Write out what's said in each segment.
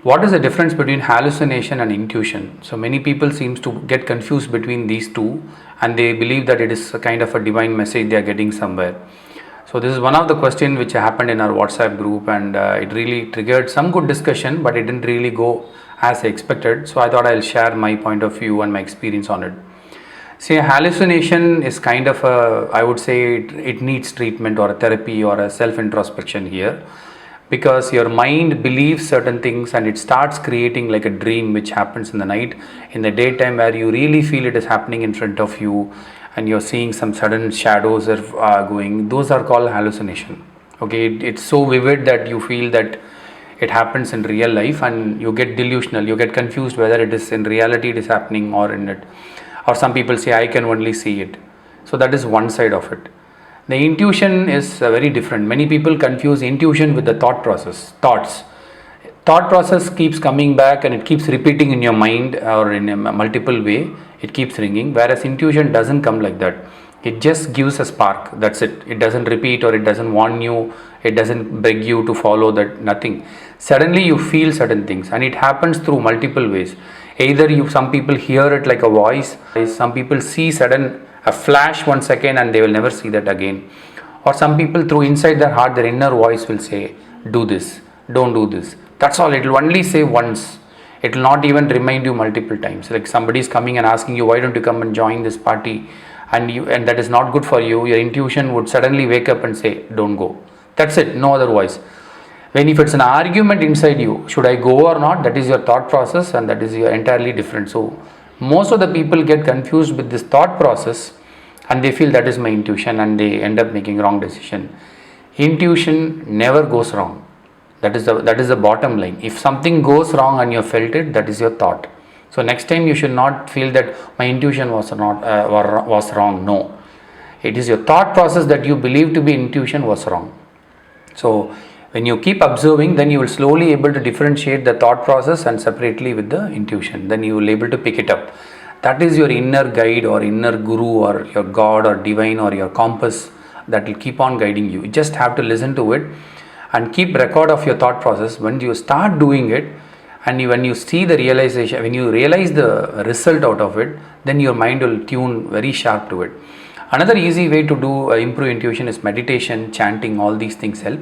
What is the difference between hallucination and intuition? So many people seems to get confused between these two, and they believe that it is a kind of a divine message they are getting somewhere. So this is one of the questions which happened in our WhatsApp group, and it really triggered some good discussion, but it didn't really go as I expected. So I thought I'll share my point of view and my experience on it. See, a hallucination is kind of a, I would say it needs treatment or a therapy or a self introspection here, because your mind believes certain things and it starts creating like a dream which happens in the night, in the daytime, where you really feel it is happening in front of you and you're seeing some sudden shadows are going. Those are called hallucination. Okay, it's so vivid that you feel that it happens in real life, and you get delusional, you get confused whether it is in reality it is happening or in it, or some people say I can only see it. So that is one side of it. The intuition is very different. Many people confuse intuition with the thought process. Thought process keeps coming back and it keeps repeating in your mind or in a multiple way. It keeps ringing, whereas intuition doesn't come like that. It just gives a spark. That's it. It doesn't repeat, or it doesn't warn you. It doesn't beg you to follow that. Nothing. Suddenly you feel certain things, and it happens through multiple ways. Either some people hear it like a voice. Some people see a flash 1 second and they will never see that again. Or some people, through inside their heart, their inner voice will say, do this, don't do this. That's all. It will only say once. It will not even remind you multiple times. Like somebody is coming and asking you, why don't you come and join this party? And that is not good for you. Your intuition would suddenly wake up and say, don't go. That's it. No other voice. When if it's an argument inside you, should I go or not? That is your thought process, and that is your entirely different. So most of the people get confused with this thought process, and they feel that is my intuition, and they end up making wrong decision. Intuition never goes wrong. That is the bottom line. If something goes wrong and you felt it, that is your thought. So next time you should not feel that my intuition was wrong. No, it is your thought process that you believe to be intuition was wrong. So when you keep observing, then you will slowly able to differentiate the thought process and separately with the intuition. Then you will able to pick it up. That is your inner guide or inner guru or your God or divine or your compass that will keep on guiding you. You just have to listen to it and keep record of your thought process. When you start doing it, and when you see the realization, when you realize the result out of it, then your mind will tune very sharp to it. Another easy way to do improve intuition is meditation, chanting. All these things help.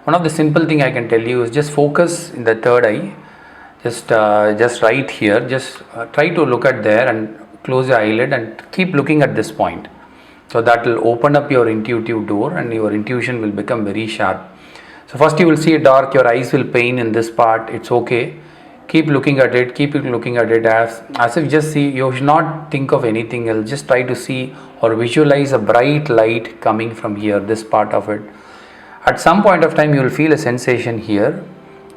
One of the simple thing I can tell you is just focus in the third eye, just right here. Just try to look at there and close your eyelid and keep looking at this point. So that will open up your intuitive door, and your intuition will become very sharp. So first you will see it dark, your eyes will pain in this part. It's okay. Keep looking at it. Keep looking at it as if just see. You should not think of anything else. Just try to see or visualize a bright light coming from here, this part of it. At some point of time, you will feel a sensation here.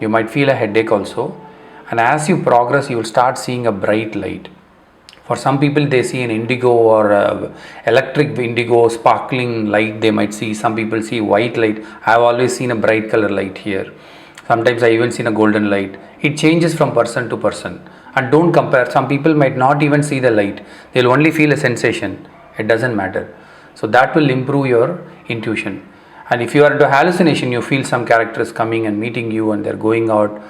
You might feel a headache also. And as you progress, you will start seeing a bright light. For some people, they see an indigo or electric indigo sparkling light. They might see. Some people see white light. I have always seen a bright color light here. Sometimes I even seen a golden light. It changes from person to person. And don't compare. Some people might not even see the light. They'll only feel a sensation. It doesn't matter. So that will improve your intuition. And if you are into hallucination, you feel some characters coming and meeting you and they're going out,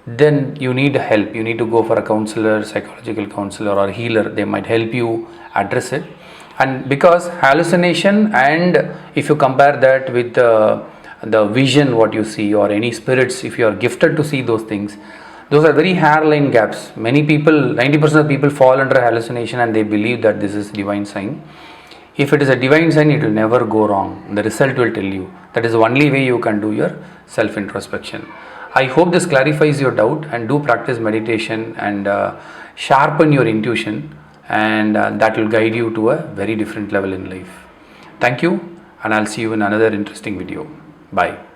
then you need help. You need to go for a counselor, psychological counselor or healer. They might help you address it. And because hallucination, and if you compare that with the vision what you see, or any spirits, if you are gifted to see those things, those are very hairline gaps. Many people, 90% of people fall under hallucination and they believe that this is divine sign. If it is a divine sign, it will never go wrong. The result will tell you. That is the only way you can do your self introspection. I hope this clarifies your doubt, and do practice meditation and sharpen your intuition, and that will guide you to a very different level in life. Thank you, and I'll see you in another interesting video. Bye.